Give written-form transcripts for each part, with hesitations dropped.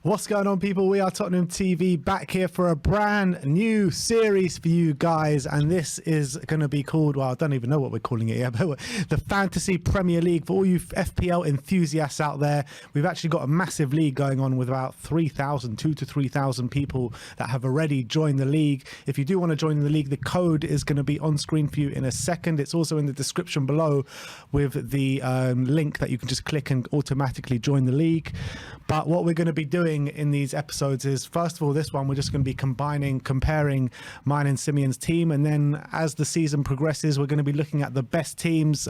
What's going on, people? We are Tottenham TV, back here for a brand new series for you guys, and this is going to be called, well, I don't even know what we're calling it yet, but the Fantasy Premier League. For all you FPL enthusiasts out there, we've actually got a massive league going on with about 2,000 to 3,000 people that have already joined the league. If you do want to join the league, the code is going to be on screen for you in a second. It's also in the description below with the link that you can just click and automatically join the league. But what we're going to be doing in these episodes is, first of all, this one we're just going to be comparing mine and Simeon's team, and then as the season progresses, we're going to be looking at the best teams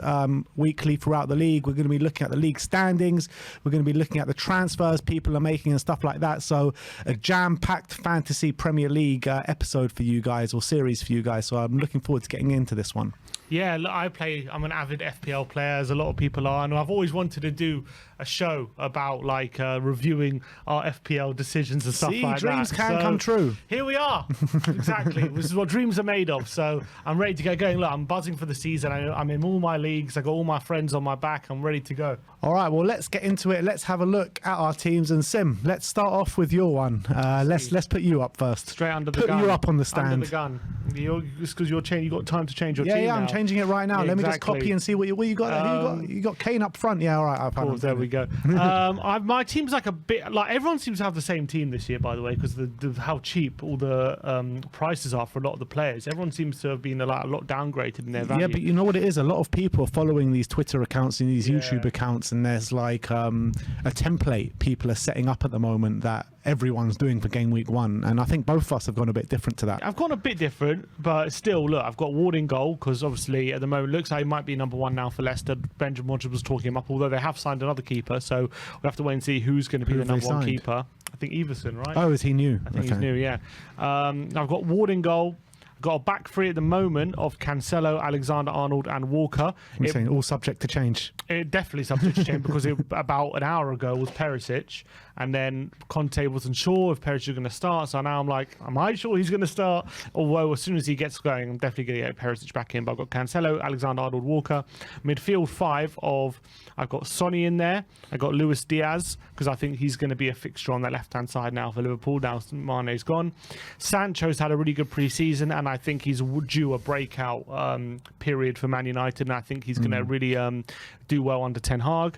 weekly throughout the league. We're going to be looking at the league standings, we're going to be looking at the transfers people are making and stuff like that. So a jam-packed Fantasy Premier League episode for you guys, or series for you guys, so I'm looking forward to getting into this one. Yeah, look, I'm an avid FPL player, as a lot of people are, and I've always wanted to do a show about like reviewing our FPL decisions and stuff like that. Dreams can come true. Here we are. Exactly. This is what dreams are made of. So I'm ready to get going. Look, I'm buzzing for the season. I'm in all my leagues. I got all my friends on my back. I'm ready to go. All right, well, let's get into it. Let's have a look at our teams. And Sim, let's start off with your one. Let's put you up first. Straight under the gun. Put you up on the stand. Under the gun. Just because you got time to change your team. Yeah, now. I'm changing it right now. Yeah, Let me just copy and see what you got. You got Kane up front. Yeah, all right. Cool, there we go. My team's like a bit like everyone seems to have the same team this year, by the way, because how cheap all the prices are for a lot of the players. Everyone seems to have been a lot downgraded in their value. Yeah, but you know what it is? A lot of people are following these Twitter accounts and these YouTube accounts, and there's like a template people are setting up at the moment that everyone's doing for game week 1, and I think both of us have gone a bit different to that. I've gone a bit different, but still, look, I've got Ward in goal, because obviously at the moment looks like he might be number 1 now for Leicester. Benjamin Rodgers was talking him up, although they have signed another keeper, so we'll have to wait and see who's going to be the number 1 keeper. I think Everson, right? Oh, is he new? I think he's new, yeah. I've got Ward in goal. Got a back three at the moment of Cancelo, Alexander-Arnold and Walker. You're saying all subject to change? It definitely subject to change, because about an hour ago was Perisic, and then Conte wasn't sure if Perisic was going to start, so now I'm like, am I sure he's going to start? Although as soon as he gets going, I'm definitely going to get Perisic back in. But I've got Cancelo, Alexander-Arnold, Walker. Midfield 5 of, I've got Sonny in there. I've got Luis Diaz, because I think he's going to be a fixture on the left-hand side now for Liverpool. Now Mane's gone. Sancho's had a really good pre-season, and I think he's due a breakout period for Man United, and I think he's going to really do well under Ten Hag.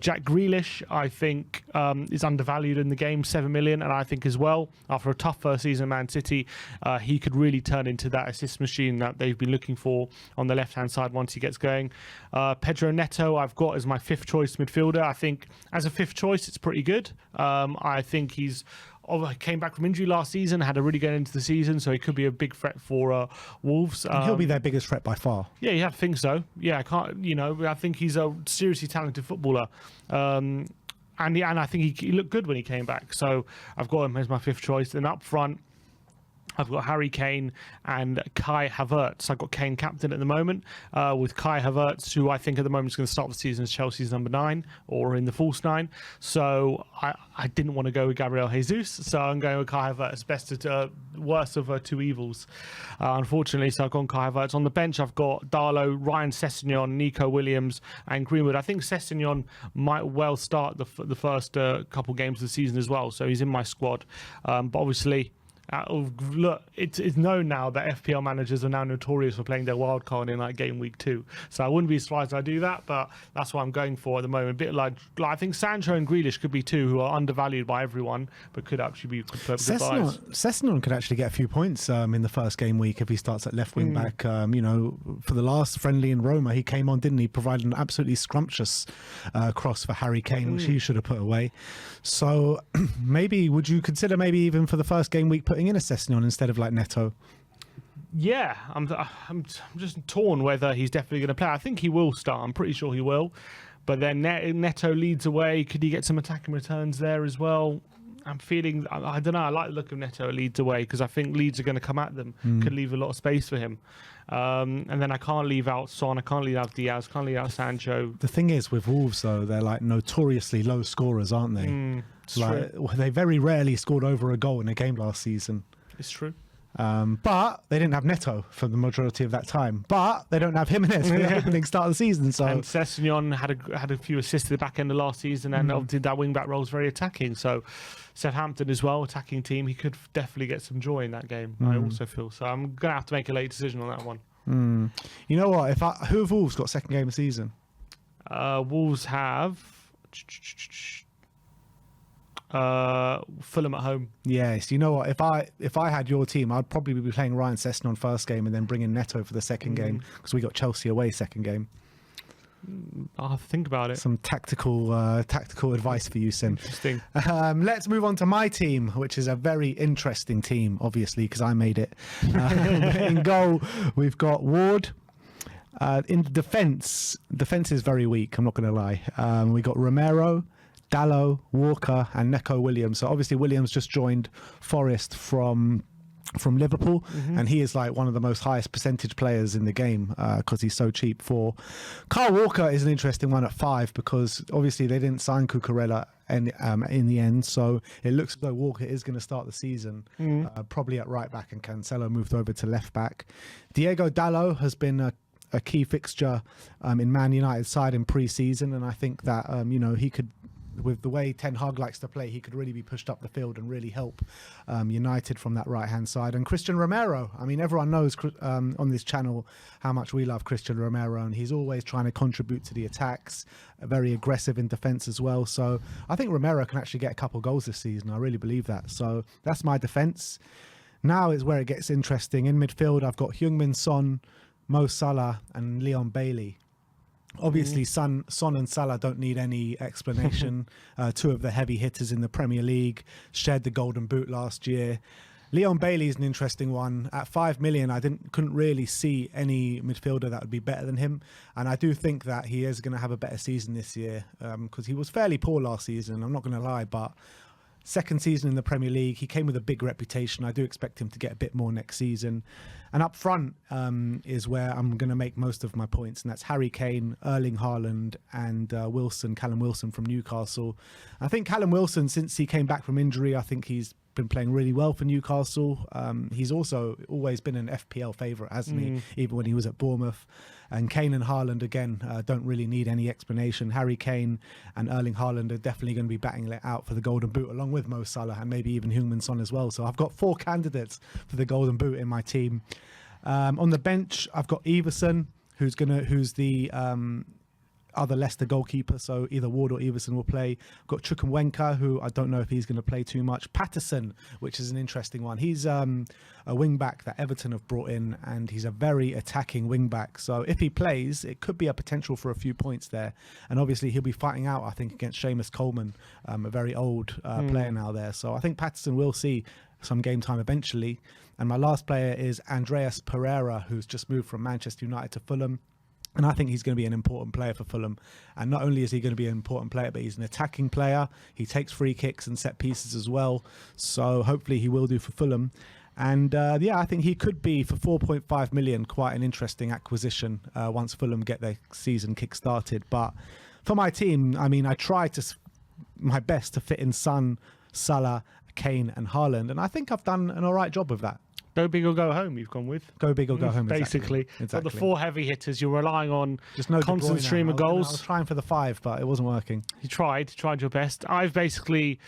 Jack Grealish, I think, is undervalued in the game, 7 million, and I think as well, after a tough first season at Man City, he could really turn into that assist machine that they've been looking for on the left-hand side once he gets going. Pedro Neto, I've got as my 5th choice midfielder. I think as a 5th choice, it's pretty good. I think he's came back from injury last season, had a really good into the season, so he could be a big threat for Wolves. He'll be their biggest threat by far. Yeah, I think so. Yeah, I think he's a seriously talented footballer. And I think he looked good when he came back. So I've got him as my 5th choice. Then up front, I've got Harry Kane and Kai Havertz. I've got Kane captain at the moment, with Kai Havertz, who I think at the moment is going to start the season as Chelsea's number 9 or in the false 9. So I didn't want to go with Gabriel Jesus, so I'm going with Kai Havertz, worst of 2 evils, unfortunately. So I've gone Kai Havertz. On the bench, I've got Darlow, Ryan Sessegnon, Nico Williams and Greenwood. I think Sessegnon might well start the first couple games of the season as well, so he's in my squad. But obviously, look, it's known now that FPL managers are now notorious for playing their wild card in like game week 2. So I wouldn't be surprised if I do that, but that's what I'm going for at the moment. A bit like I think Sancho and Grealish could be 2 who are undervalued by everyone, but could actually be good buys. Sessegnon could actually get a few points in the first game week if he starts at left wing back. For the last friendly in Roma, he came on, didn't he? Provided an absolutely scrumptious cross for Harry Kane, which he should have put away. So maybe, would you consider maybe even for the first game week putting in a Sessegnon instead of like Neto? Yeah, I'm just torn whether he's definitely going to play. I think he will start. I'm pretty sure he will. But then Neto leads away. Could he get some attacking returns there as well? I'm feeling, I don't know, I like the look of Neto at Leeds away, because I think Leeds are going to come at them. Could leave a lot of space for him. And then I can't leave out Son, I can't leave out Diaz, can't leave out Sancho. The thing is with Wolves, though, they're like notoriously low scorers, aren't they? True. They very rarely scored over a goal in a game last season. It's true. But they didn't have Neto for the majority of that time. But they don't have Jimenez for the opening start of the season. So and Sessegnon had a few assists at the back end of last season, and obviously that wing back role is very attacking. So Southampton as well, attacking team. He could definitely get some joy in that game. I also feel so. I'm gonna have to make a late decision on that one. You know what? Who have Wolves got second game of the season? Wolves have Fulham at home. Yes. You know what? If I had your team, I'd probably be playing Ryan Sessegnon first game and then bring in Neto for the second game, because we got Chelsea away second game. I'll have to think about it. Some tactical advice for you, Sim. Interesting. Let's move on to my team, which is a very interesting team, obviously, because I made it. In goal, we've got Ward. In defence is very weak, I'm not going to lie. We got Romero, Dallo, Walker and Neco Williams. So obviously Williams just joined Forest from Liverpool, and he is like one of the most highest percentage players in the game because he's so cheap. For Kyle Walker is an interesting one at 5, because obviously they didn't sign Cucurella in the end, so it looks as though Walker is going to start the season probably at right back, and Cancelo moved over to left back. Diego Dallo has been a key fixture in Man United's side in pre-season, and I think that he could, with the way Ten Hag likes to play, he could really be pushed up the field and really help United from that right-hand side. And Christian Romero, I mean, everyone knows on this channel how much we love Christian Romero, and he's always trying to contribute to the attacks, very aggressive in defence as well. So I think Romero can actually get a couple goals this season. I really believe that. So that's my defence. Now is where it gets interesting. In midfield, I've got Heung-min Son, Mo Salah and Leon Bailey. Obviously, Son and Salah don't need any explanation. Two of the heavy hitters in the Premier League, shared the Golden Boot last year. Leon Bailey is an interesting one. At 5 million, I couldn't really see any midfielder that would be better than him. And I do think that he is going to have a better season this year, because he was fairly poor last season, I'm not going to lie, but second season in the Premier League, he came with a big reputation. I do expect him to get a bit more next season. And up front is where I'm going to make most of my points, and that's Harry Kane, Erling Haaland and Callum Wilson from Newcastle. I think Callum Wilson, since he came back from injury, I think he's been playing really well for Newcastle. He's also always been an FPL favourite, hasn't he? Even when he was at Bournemouth. And Kane and Haaland, again, don't really need any explanation. Harry Kane and Erling Haaland are definitely going to be batting it out for the Golden Boot, along with Mo Salah and maybe even Heung-min Son as well. So I've got 4 candidates for the Golden Boot in my team. On the bench, I've got Everson, who's the other Leicester goalkeeper, so either Ward or Everson will play. I've got Chukwuemeka, who I don't know if he's going to play too much. Patterson, which is an interesting one. He's a wing back that Everton have brought in, and he's a very attacking wing back. So if he plays, it could be a potential for a few points there. And obviously he'll be fighting out, I think, against Seamus Coleman, a very old player now there. So I think Patterson will see some game time eventually. And my last player is Andreas Pereira, who's just moved from Manchester United to Fulham. And I think he's going to be an important player for Fulham. And not only is he going to be an important player, but he's an attacking player. He takes free kicks and set pieces as well. So hopefully he will do for Fulham. And I think he could be, for 4.5 million, quite an interesting acquisition once Fulham get their season kick-started. But for my team, I mean, I try my best to fit in Son, Salah, Kane and Haaland. And I think I've done an all right job of that. Go big or go home, you've gone with. Go big or go home, basically. Exactly. But the 4 heavy hitters, you're relying on just no constant stream of goals. I was trying for the 5, but it wasn't working. You tried your best. I've basically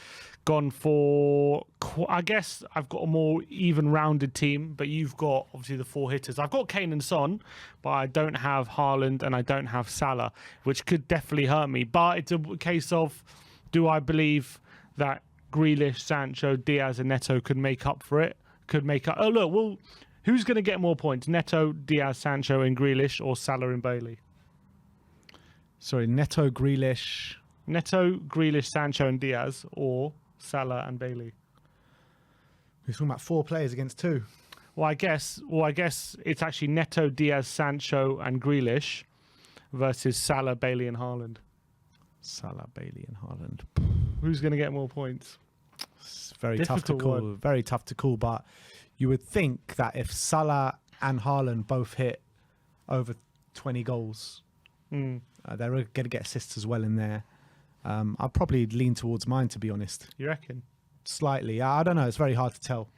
gone for, I guess I've got a more even-rounded team, but you've got obviously the 4 hitters. I've got Kane and Son, but I don't have Haaland and I don't have Salah, which could definitely hurt me. But it's a case of, do I believe that Grealish, Sancho, Diaz and Neto could make up for it? Oh, look, well, who's going to get more points? Neto, Diaz, Sancho and Grealish, or Salah and Bailey? Sorry, Neto, Grealish, Sancho and Diaz, or Salah and Bailey? We're talking about 4 players against 2. Well, I guess it's actually Neto, Diaz, Sancho and Grealish versus Salah, Bailey and Haaland. Salah, Bailey and Haaland. Who's going to get more points? It's very tough to call. Very tough to call, but you would think that if Salah and Haaland both hit over 20 goals, they're going to get assists as well in there. I'll probably lean towards mine, to be honest. You reckon? Slightly. I don't know. It's very hard to tell.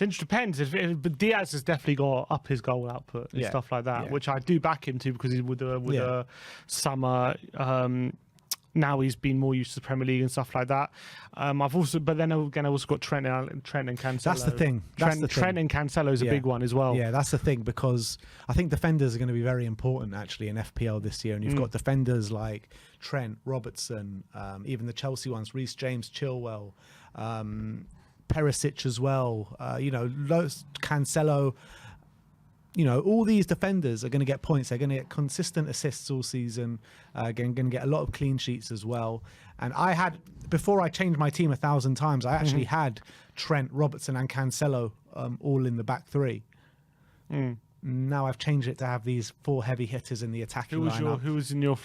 It depends. But Diaz has definitely got up his goal output and stuff like that, which I do back him to because he's with a summer. Now he's been more used to the Premier League and stuff like that. But then again, I also got Trent and Cancelo. That's the thing. Trent and Cancelo is a big one as well. Yeah, that's the thing, because I think defenders are going to be very important actually in FPL this year. And you've got defenders like Trent, Robertson, even the Chelsea ones, Reece James, Chilwell, Perisic as well. Cancelo. All these defenders are going to get points. They're going to get consistent assists all season. Going to get a lot of clean sheets as well. And before I changed my team 1,000 times, I actually had Trent, Robertson and Cancelo all in the back three. Now I've changed it to have these 4 heavy hitters in the attacking lineup. Who was in your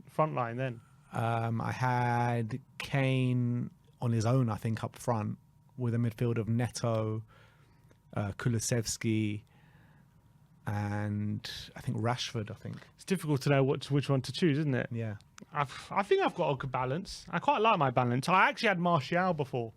front line then? I had Kane on his own, I think, up front with a midfield of Neto, Kulusevski, and I think Rashford. It's difficult to know which one to choose, isn't it? Yeah. I think I've got a good balance. I quite like my balance. I actually had Martial before.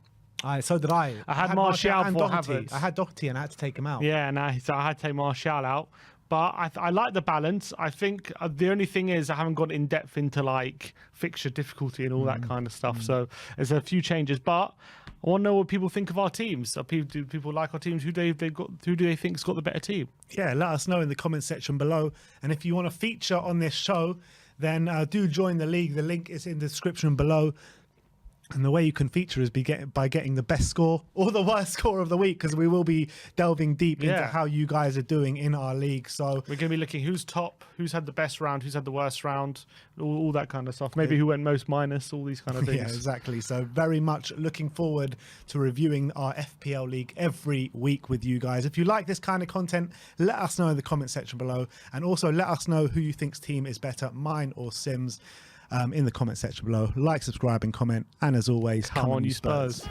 So did I. I had Martial and for Doherty. Havertz. I had Doherty and I had to take him out. Yeah, so I had to take Martial out. But I like the balance. I think the only thing is I haven't gone in depth into like fixture difficulty and all that kind of stuff. So there's a few changes. But I want to know what people think of our teams. Do people like our teams? Who do they think's got the better team? Yeah, let us know in the comment section below. And if you want to feature on this show, then do join the league. The link is in the description below. And the way you can feature is by getting the best score or the worst score of the week, because we will be delving deep into how you guys are doing in our league. So we're going to be looking who's top, who's had the best round, who's had the worst round, all that kind of stuff. Maybe who went most minus, all these kind of things. Yeah, exactly. So very much looking forward to reviewing our FPL league every week with you guys. If you like this kind of content, let us know in the comment section below. And also let us know who you think's team is better, mine or Sim's. In the comment section below. Like, subscribe and comment, and as always, come on you Spurs.